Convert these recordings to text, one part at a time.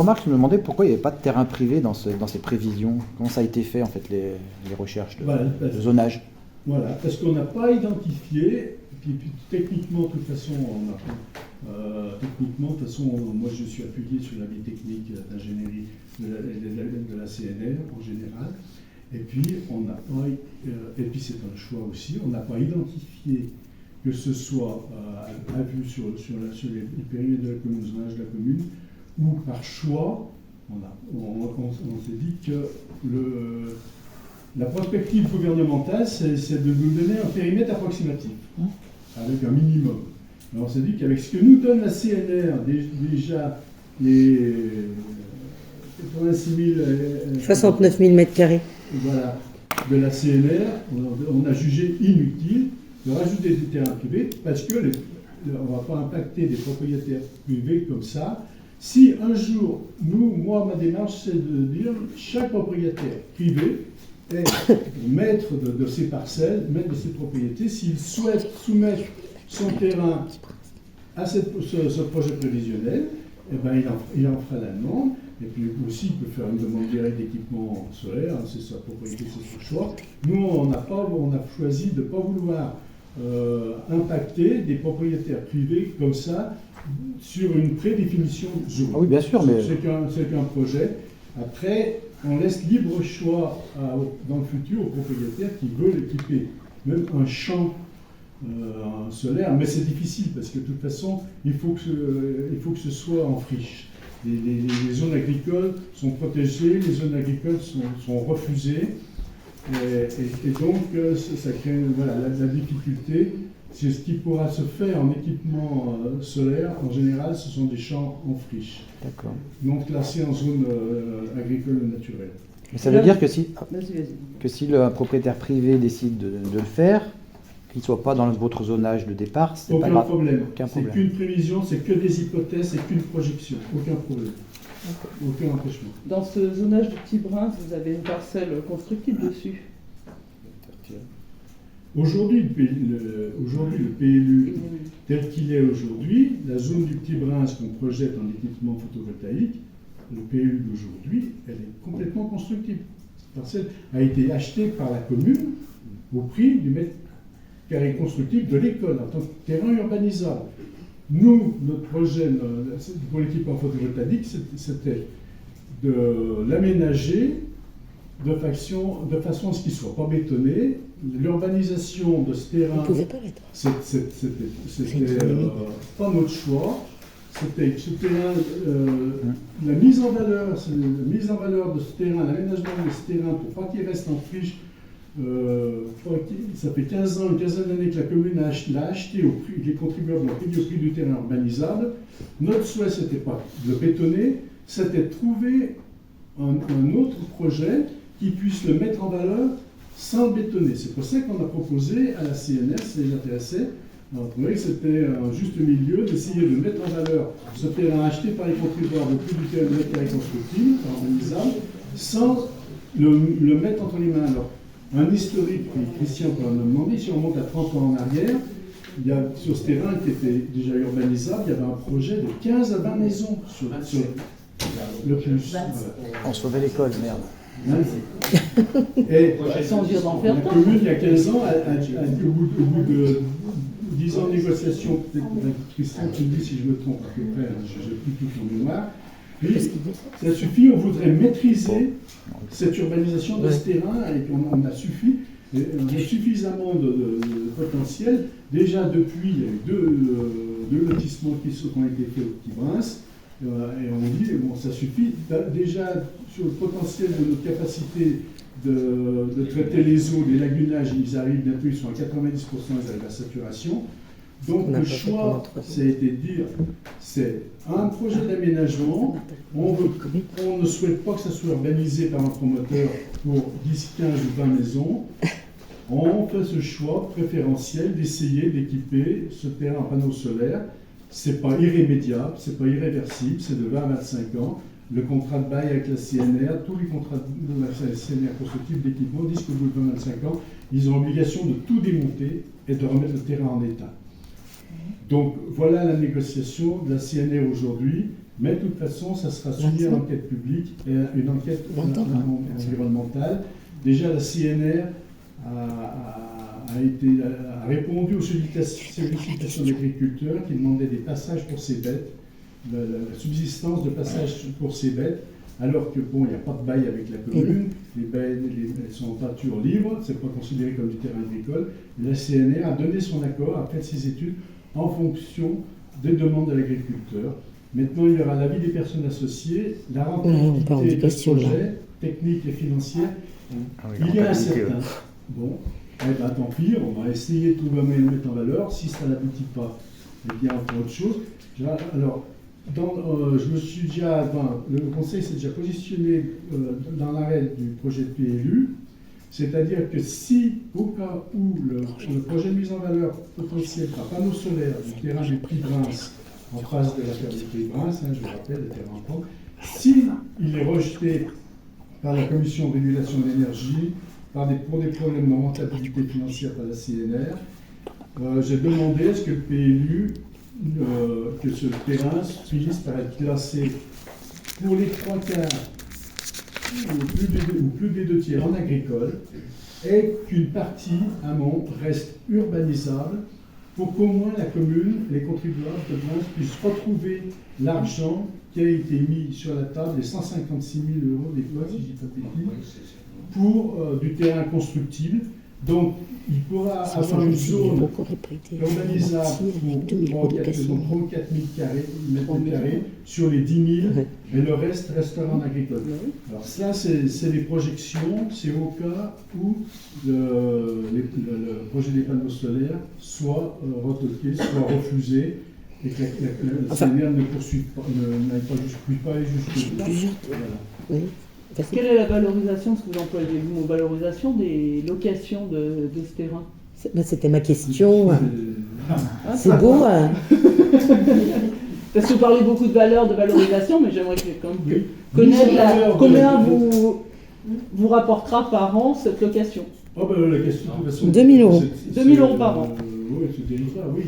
Remarque, je me demandais pourquoi il n'y avait pas de terrain privé dans ces prévisions. Comment ça a été fait, en fait, les recherches de zonage? Voilà, parce qu'on n'a pas identifié, puis techniquement, de toute façon, techniquement, de toute façon, moi je suis appuyé sur l'avis technique d'ingénierie de la CNR en général, et puis on n'a pas, et puis c'est un choix aussi, on n'a pas identifié que ce soit à vue sur les périmètres de la commune, zonage de la commune, ou par choix, on s'est dit que la prospective gouvernementale, c'est de nous donner un périmètre approximatif, avec un minimum. Alors on s'est dit qu'avec ce que nous donne la CNR, déjà les 86 000... 69 000 m². Voilà, de la CNR, on a jugé inutile de rajouter des terrains privés, parce que on ne va pas impacter des propriétaires privés comme ça. Si un jour, moi, ma démarche, c'est de dire chaque propriétaire privé est maître de ses parcelles, maître de ses propriétés. S'il souhaite soumettre son terrain à ce projet prévisionnel, eh ben, il en fera la demande. Et puis aussi, il peut faire une demande directe d'équipement solaire, hein, c'est sa propriété, c'est son choix. Nous, on a choisi de ne pas vouloir impacter des propriétaires privés comme ça sur une prédéfinition zone. Ah oui, bien sûr, mais... C'est qu'un projet. Après, on laisse libre choix dans le futur aux propriétaires qui veulent équiper même un champ solaire, mais c'est difficile parce que de toute façon, il faut que ce soit en friche. Les zones agricoles sont protégées, les zones agricoles sont refusées, et donc ça crée la difficulté. C'est ce qui pourra se faire en équipement solaire. En général, ce sont des champs en friche. D'accord. Donc classés en zone agricole naturelle. Mais ça veut dire que si le propriétaire privé décide de le faire, qu'il ne soit pas dans votre zonage de départ, c'est pas grave. Aucun problème. C'est qu'une prévision, c'est que des hypothèses, c'est qu'une projection. Aucun problème. Aucun empêchement. Dans ce zonage du Petit Brin, vous avez une parcelle constructible dessus. Aujourd'hui, le PLU tel qu'il est aujourd'hui, la zone du Petit Brin, ce qu'on projette en équipement photovoltaïque, le PLU d'aujourd'hui, elle est complètement constructible. Cette parcelle a été achetée par la commune au prix du mètre carré constructible de l'école en tant que terrain urbanisable. Nous, notre projet pour l'équipement photovoltaïque, c'était de l'aménager de façon à ce qu'il ne soit pas bétonné. L'urbanisation de ce terrain, c'était pas notre choix. C'était ce terrain, la mise en valeur de ce terrain, l'aménagement de ce terrain pour pas qu'il reste en friche. Ça fait 15 ans, une quinzaine d'années que la commune l'a acheté au prix, les contribuables ont payé au prix du terrain urbanisable. Notre souhait, c'était pas de le bétonner, c'était de trouver un autre projet qui puisse le mettre en valeur sans le bétonner. C'est pour ça qu'on a proposé à la CNR, si les intéressait, on trouvait que c'était un juste milieu d'essayer de mettre en valeur ce terrain acheté par les contribuables au prix du terrain constructible, urbanisable, sans le mettre entre les mains. Alors, un historique, Christian peut en demander, si on remonte à 30 ans en arrière, il y a sur ce terrain qui était déjà urbanisable, il y avait un projet de 15 à 20 maisons sur le plus. On sauvait l'école, merde. Et la commune, il y a 15 ans, a dit au bout de 10 ans de négociation, peut-être Christian, tu me dis si je me trompe à peu près, je n'ai plus tout en mémoire, puis ça suffit, on voudrait maîtriser cette urbanisation de ce terrain, et on a suffisamment de potentiel. Déjà depuis, il y a eu deux lotissements qui ont été faits au Petit Brin, et on dit, bon, ça suffit. Déjà, sur le potentiel de notre capacité de traiter les eaux, les lagunages, ils arrivent bientôt, ils sont à 90%, ils arrivent à saturation. Donc le choix, ça a été de dire, c'est un projet d'aménagement, on ne souhaite pas que ça soit urbanisé par un promoteur pour 10, 15 ou 20 maisons. On fait ce choix préférentiel d'essayer d'équiper ce terrain en panneaux solaires. C'est pas irrémédiable, c'est pas irréversible, c'est de 20 à 25 ans. Le contrat de bail avec la CNR, tous les contrats de la CNR constructifs d'équipement disent qu'au bout de 25 ans, ils ont l'obligation de tout démonter et de remettre le terrain en état. Donc voilà la négociation de la CNR aujourd'hui. Mais de toute façon, ça sera soumis à l'enquête publique et à une enquête environnementale. Déjà, la CNR a répondu aux sollicitations d'agriculteurs qui demandaient des passages pour ces bêtes, la subsistance de passages pour ces bêtes, alors que bon, il n'y a pas de bail avec la commune, les bêtes elles sont en pâture libre, c'est pas considéré comme du terrain agricole. Et la CNR a donné son accord, a fait ses études en fonction des demandes de l'agriculteur. Maintenant, il y aura l'avis des personnes associées, la rentabilité de ce projet, technique et financière. Il est incertain. Bon, eh ben, tant pis, on va essayer de trouver un moyen de le mettre en valeur. Si ça n'aboutit pas, eh bien, on fera autre chose. Alors, je me suis déjà, le Conseil s'est déjà positionné dans l'arrêt du projet de PLU, c'est-à-dire que si, au cas où le projet de mise en valeur potentiel par panneaux solaires du terrain du Puy-Brins, en face de la ferme du Puy-Brins, je vous rappelle, le terrain en compte, si il est rejeté par la Commission de régulation de l'énergie, pour des problèmes de rentabilité financière par la CNR, j'ai demandé à ce que le PLU, que ce terrain finisse par être classé pour les 3/4 ou plus des 2/3 en agricole, et qu'une partie amont reste urbanisable pour qu'au moins la commune, les contribuables de Brins puissent retrouver l'argent qui a été mis sur la table, les 156 000 € des fois, si je dis pas de bêtises, pour du terrain constructible. Donc, il pourra avoir une zone urbanisable pour 3 ou 4 000 mètres carrés sur les 10 000, et le reste restera en agricole. Alors ça, c'est les projections, c'est au cas où le projet des panneaux solaires soit retoqué, soit refusé, et que la CNR ne poursuive pas, n'aille pas jusqu'au bout. Quelle est la valorisation, ce que vous employez le mot valorisation, des locations de ce terrain? C'était ma question. C'est beau. Parce que vous parlez beaucoup de valeur, de valorisation, mais j'aimerais quand même connaître combien vous rapportera par an cette location. Oh ben, la question, de toute façon, 2 000 €. 2 000 € par an. Oui, c'est territoire, oui.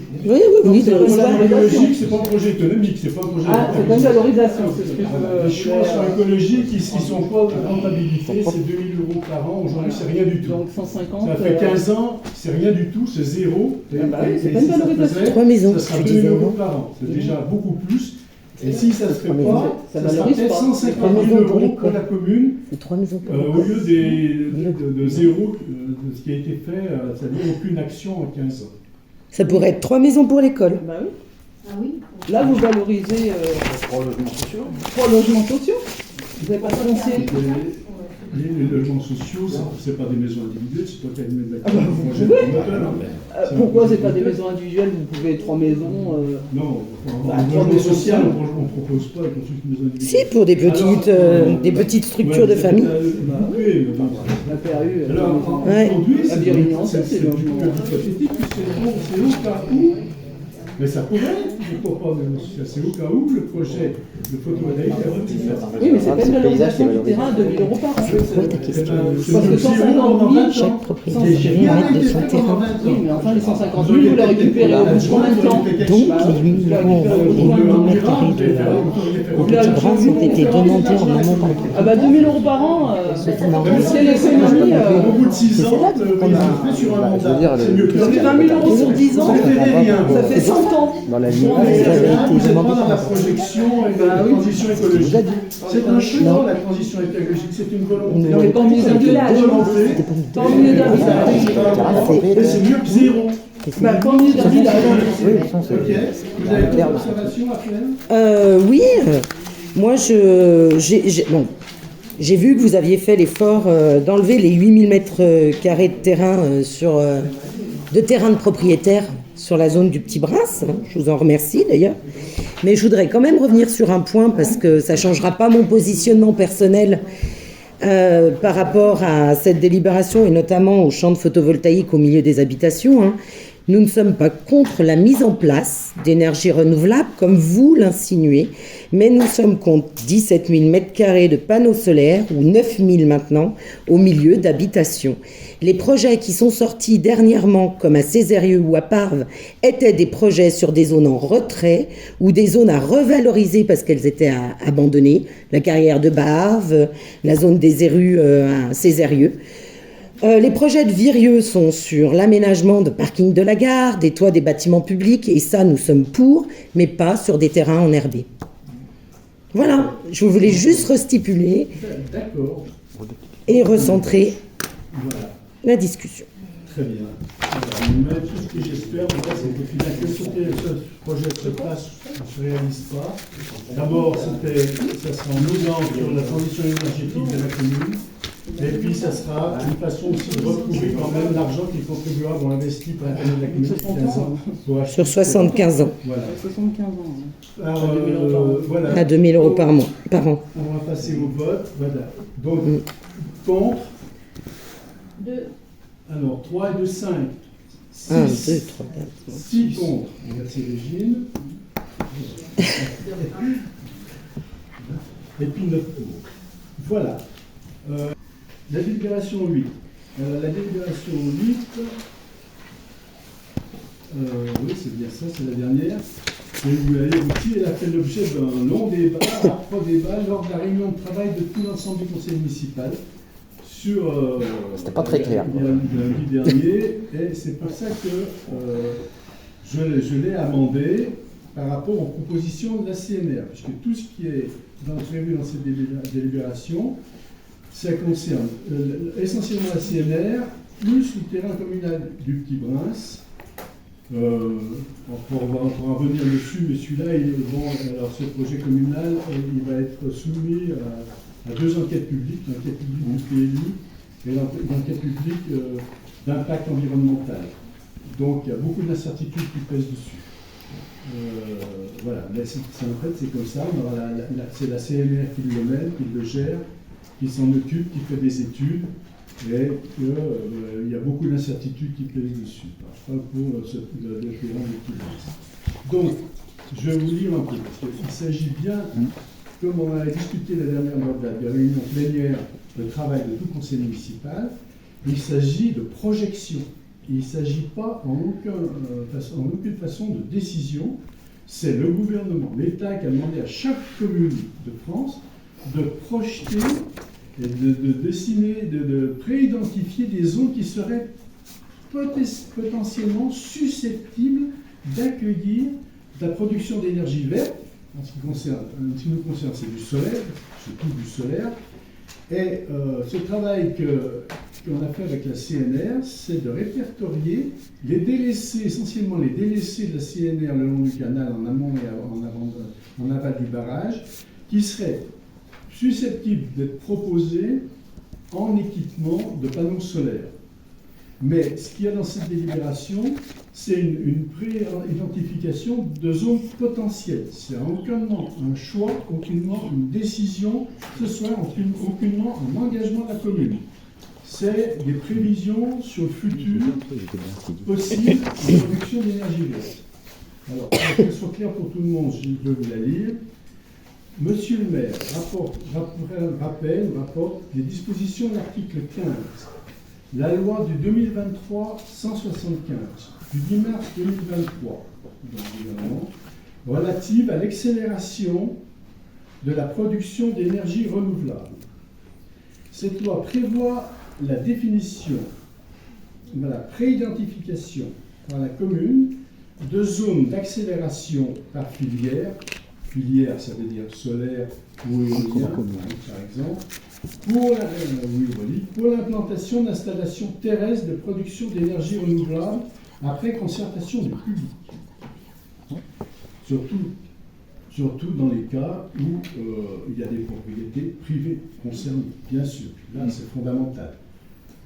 Oui. C'est pas écologique, c'est pas un projet économique, c'est pas un projet. Ah, c'est pas une valorisation, c'est ce que Les choix sur écologique, ils sont pas de rentabilité, c'est 2 000 € par an. Aujourd'hui, c'est rien du tout. Donc 150. Ça fait 15 ans, c'est rien du tout, c'est zéro. Ah bah oui, c'est pas une valorisation. 3 maisons, ça sera tu 2 disais, 000 non? € par an. C'est déjà beaucoup plus. Et si ça ne se fait Ça pas, ça sera valorise peut-être pas. 150 000 € pour la commune, C'est 3 maisons pour au lieu de zéro, de ce qui a été fait, c'est-à-dire aucune action en 15 ans. Ça pourrait être 3 maisons pour l'école. Bah oui. Ah oui. Là, vous valorisez 3 logements sociaux. 3 logements sociaux. Vous n'avez pas de foncier. Les logements sociaux, c'est pas des maisons individuelles, c'est pas qu'à une maison Ah bah, vous pouvez. Pourquoi c'est pas des maisons individuelles? Vous pouvez 3 maisons. Non, Bah, en logement 3 social, maisons. on ne propose pas de construire une maison individuelle. Si, pour des petites structures de famille. La PAU. Alors, Ouais. aujourd'hui, La Birignan, ça, c'est plutôt logement. hypothétique, c'est au cas où, mais ça pourrait, pourquoi pas, c'est au cas où le projet de photovoltaïque a été fait. Oui, mais c'est pas une valorisation du terrain à 2 000 € par an. Ouais, ta question. Parce que 150 000, Chaque propriétaire devrait mettre de son terrain. Oui, mais enfin, les 150 000, vous les récupérez au bout de combien de temps? Donc, les 8 000 € et 8 000 mètres carrés au Petit Bras ont été demandés en amont par le Ah bah 2 000 € par an, c'est l'économie. Au bout de 6 ans, on a fait sur un mandat. C'est mieux que Ça fait 20 000 € sur 10 ans, ça fait 100 ans. Dans la ligne. C'est pas dans la projection et la transition écologique. C'est un choix, la transition écologique, c'est une volonté. Non, mais pas en milieu d'un village. Pas en milieu d'un village. Mais c'est mieux que zéro. Bah, pas en milieu d'un village. Oui, de toute façon, Ok. c'est Vous avez d'autres observations à faire? Oui, moi j'ai vu que vous aviez fait l'effort d'enlever les 8 000 mètres carrés de terrain de terrain de propriétaires sur la zone du Petit Bras. Je vous en remercie d'ailleurs. Mais je voudrais quand même revenir sur un point parce que ça ne changera pas mon positionnement personnel par rapport à cette délibération et notamment aux champs de photovoltaïque au milieu des habitations. Nous ne sommes pas contre la mise en place d'énergies renouvelables, comme vous l'insinuez, mais nous sommes contre 17 000 m² de panneaux solaires, ou 9 000 maintenant, au milieu d'habitations. Les projets qui sont sortis dernièrement, comme à Césarieux ou à Parves, étaient des projets sur des zones en retrait ou des zones à revaloriser parce qu'elles étaient abandonnées, la carrière de Barves, la zone des Érus à Césarieux. Les projets de Virieux sont sur l'aménagement de parkings de la gare, des toits des bâtiments publics, et ça, nous sommes pour, mais pas sur des terrains enherbés. Voilà, je voulais juste restipuler et recentrer la discussion. Très bien. Mais tout ce que j'espère, c'est que finalement, ce projet se passe, ne se réalise pas. D'abord, ça sera en osant sur la transition énergétique de la commune. Et puis, ça sera une façon aussi de retrouver quand même l'argent que les contribuables ont investi pour la commune de la commune de 15 ans. Sur 75 ans. Voilà. 75 ans. Alors, voilà. À 2 000 € par an. On va passer au vote. Voilà. Donc, contre. 2. Alors, 3 et 2, 5. 1, 2, 3, 4. 6 contre. Merci Régine. Et puis 9 pour. Voilà. La délibération 8. La délibération 8, oui, c'est bien ça, c'est la dernière. Et vous l'avez aussi, elle a fait l'objet d'un long débat, âpre débat, lors de la réunion de travail de tout l'ensemble du conseil municipal. C'était pas très clair. Lundi dernier, et c'est pour ça que je l'ai amendé par rapport aux propositions de la CNR, puisque tout ce qui est prévu dans cette délibération, ça concerne essentiellement la CNR, plus le terrain communal du Petit Brince. On pourra revenir dessus, mais celui-là, alors ce projet communal, il va être soumis à 2 enquêtes publiques, l'enquête publique du PLU et l'enquête publique d'impact environnemental. Donc il y a beaucoup d'incertitudes qui pèsent dessus. Voilà, mais en fait c'est comme ça, c'est la CNR qui le mène, qui le gère, qui s'en occupe, qui fait des études, et qu'il y a beaucoup d'incertitudes qui pèsent dessus. Je parle pour le terrain de Petit. Donc, je vais vous lire un peu, parce qu'il s'agit bien, comme on a discuté la dernière fois de la réunion plénière de travail de tout conseil municipal, il s'agit de projection. Il ne s'agit pas en aucune façon de décision. C'est le gouvernement, l'État qui a demandé à chaque commune de France de projeter et de dessiner, de préidentifier des zones qui seraient potentiellement susceptibles d'accueillir de la production d'énergie verte. En ce qui nous concerne, c'est du solaire, surtout du solaire. Et ce travail qu'on a fait avec la CNR, c'est de répertorier les délaissés, essentiellement les délaissés de la CNR le long du canal, en amont et en aval du barrage, qui seraient susceptibles d'être proposés en équipement de panneaux solaires. Mais ce qu'il y a dans cette délibération, c'est une pré-identification de zones potentielles. C'est aucunement un choix, aucunement une décision, ce soit aucunement un engagement de la commune. C'est des prévisions sur le futur possible de production d'énergie verte. Alors, pour que ce soit clair pour tout le monde, je vais vous la lire. Monsieur le maire rapporte les dispositions de l'article 15. La loi du 2023-175 du 10 mars 2023 relative à l'accélération de la production d'énergie renouvelable. Cette loi prévoit la définition, la préidentification par la commune de zones d'accélération par filière. Filière, ça veut dire solaire ou éolien, par exemple, pour l'implantation d'installations terrestres de production d'énergie renouvelable après concertation du public. Surtout dans les cas où il y a des propriétés privées concernées, bien sûr. Là, c'est fondamental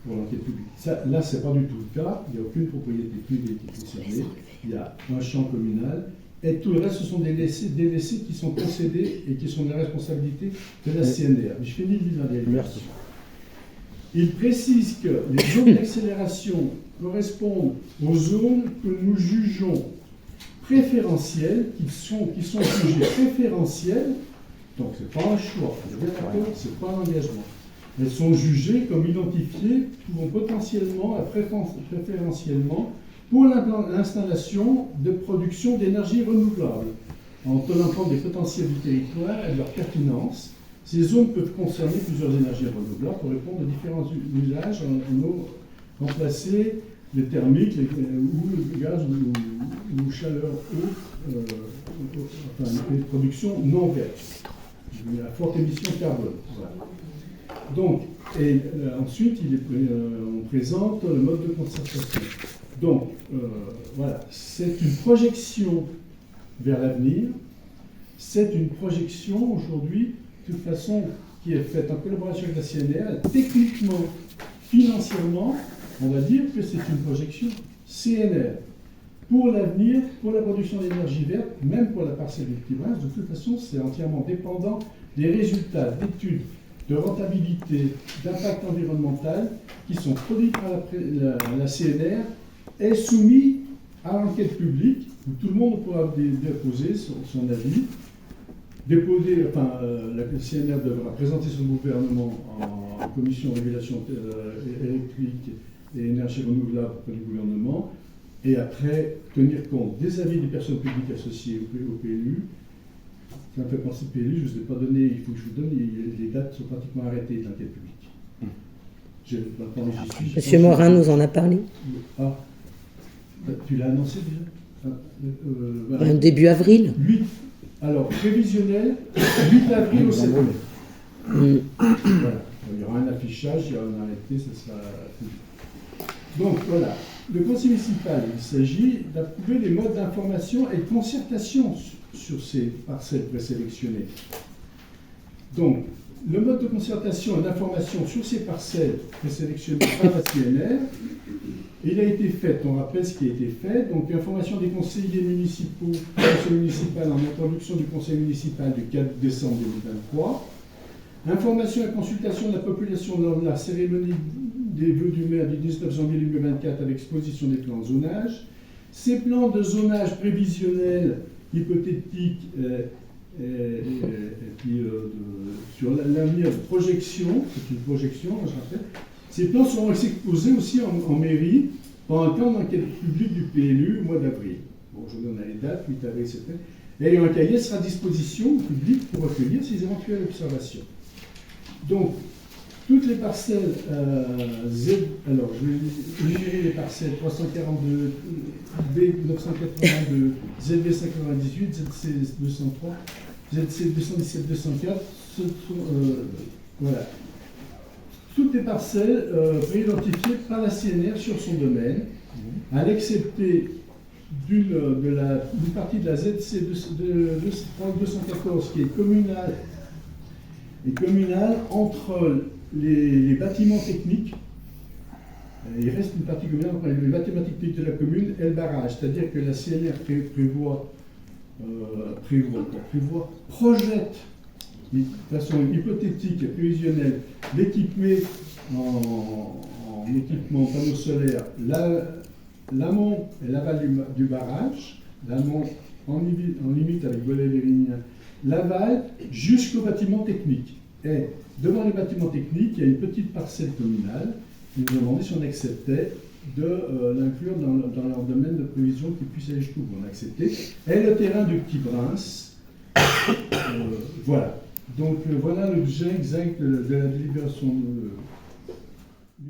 pour l'enquête publique. Là, ce n'est pas du tout le cas. Il n'y a aucune propriété privée qui est concernée. Il y a un champ communal. Et tout le reste, ce sont des laissés qui sont concédés et qui sont de la responsabilité de la CNR. Mais je finis de lire la délibération. Il précise que les zones d'accélération correspondent aux zones que nous jugeons préférentielles, qui sont jugées préférentielles, donc ce n'est pas un choix, ce n'est pas un engagement. Elles sont jugées comme identifiées, pouvant potentiellement, préférentiellement, pour l'installation de production d'énergie renouvelable. En tenant compte des potentiels du territoire et de leur pertinence, ces zones peuvent concerner plusieurs énergies renouvelables pour répondre aux différents usages en eau remplacer les thermiques ou le gaz ou chaleur eau, enfin les productions non vertes, à forte émission de carbone. Voilà. Donc, et ensuite, on présente le mode de concertation. Donc, voilà, c'est une projection vers l'avenir. C'est une projection aujourd'hui, de toute façon, qui est faite en collaboration avec la CNR. Techniquement, financièrement, on va dire que c'est une projection CNR. Pour l'avenir, pour la production d'énergie verte, même pour la parcelle du Petit Bras, de toute façon, c'est entièrement dépendant des résultats d'études de rentabilité, d'impact environnemental qui sont produits par la CNR et soumis à l'enquête publique où tout le monde pourra déposer son avis. La CNR devra présenter son gouvernement en commission de régulation électrique et énergie renouvelable auprès du gouvernement, et après tenir compte des avis des personnes publiques associées au PLU. Ça me fait penser au PLU, je ne vous ai pas donné, il faut que je vous donne, les dates sont pratiquement arrêtées de l'enquête publique. Monsieur Morin nous en a parlé. Ah, tu l'as annoncé déjà voilà. Début avril. 8, alors prévisionnel, 8 avril au 7 mai. Voilà. Il y aura un affichage, il y aura un arrêté, ça sera public. Donc voilà, le conseil municipal, il s'agit d'approuver les modes d'information et de concertation sur ces parcelles présélectionnées. Donc, le mode de concertation et d'information sur ces parcelles présélectionnées par la CNR, il a été fait, on rappelle ce qui a été fait, donc information des conseillers municipaux, conseil municipal en introduction du conseil municipal du 4 décembre 2023, information et consultation de la population lors de la cérémonie des vœux du maire du 19 janvier 2024 avec exposition des plans de zonage, ces plans de zonage prévisionnels hypothétiques et puis sur l'avenir de projection, c'est une projection, je rappelle. Ces plans seront exposés aussi en mairie pendant le temps d'enquête publique du PLU au mois d'avril. Bon, je vous donne les dates, 8 avril, 7 mai. Et un cahier sera à disposition au public pour recueillir ces éventuelles observations. Donc, toutes les parcelles Z, alors je vais énumérer les parcelles 342, B 982, ZB 598, ZC 203, ZC 217 204, voilà. Toutes les parcelles préidentifiées par la CNR sur son domaine, à l'excepté d'une partie de la ZC 214 qui est communale entre les bâtiments techniques. Il reste une partie communale entre les bâtiments techniques de la commune et le barrage, c'est-à-dire que la CNR projette de façon hypothétique et prévisionnelle d'équiper en équipement panneau solaire l'amont et l'aval du barrage, l'amont en limite avec Bollay-Lérinien, l'aval jusqu'au bâtiment technique. Et devant les bâtiments techniques, il y a une petite parcelle communale. Ils nous ont demandé si on acceptait de l'inclure dans leur domaine de prévision qu'ils puissent aller jusqu'au bout. On a accepté. Et le terrain du Petit Prince. Voilà. Donc voilà l'objet exact de la délibération